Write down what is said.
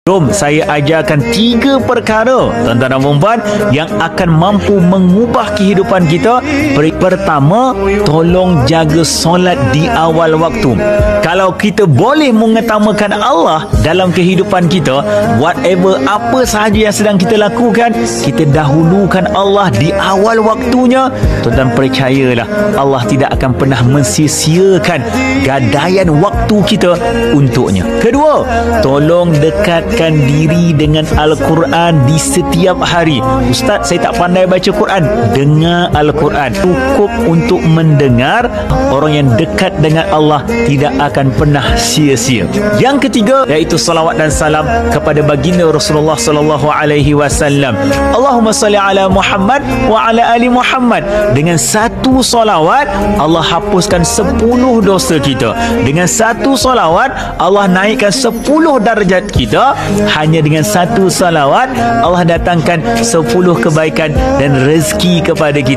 Jom saya ajarkan 3 perkara tuan-tuan dan puan yang akan mampu mengubah kehidupan kita. Pertama, tolong jaga solat di awal waktu. Kalau kita boleh mengutamakan Allah dalam kehidupan kita, whatever apa sahaja yang sedang kita lakukan, kita dahulukan Allah di awal waktunya. Tuan-tuan percayalah, Allah tidak akan pernah mensia-siakan gadaian waktu kita untuknya. Kedua, tolong dekatkan diri dengan Al-Quran di setiap hari. Ustaz, saya tak pandai baca Quran. Dengar Al-Quran. Cukup untuk mendengar. Orang yang dekat dengan Allah tidak akan pernah sia-sia. Yang ketiga, iaitu salawat dan salam kepada baginda Rasulullah sallallahu alaihi wasallam. Allahumma salli ala Muhammad wa ala ali Muhammad. Dengan satu salawat, Allah hapuskan 10 dosa kita. Dengan satu salawat, Allah naikkan 10 darjat kita. Hanya dengan satu salawat, Allah datangkan 10 kebaikan dan rezeki kepada kita.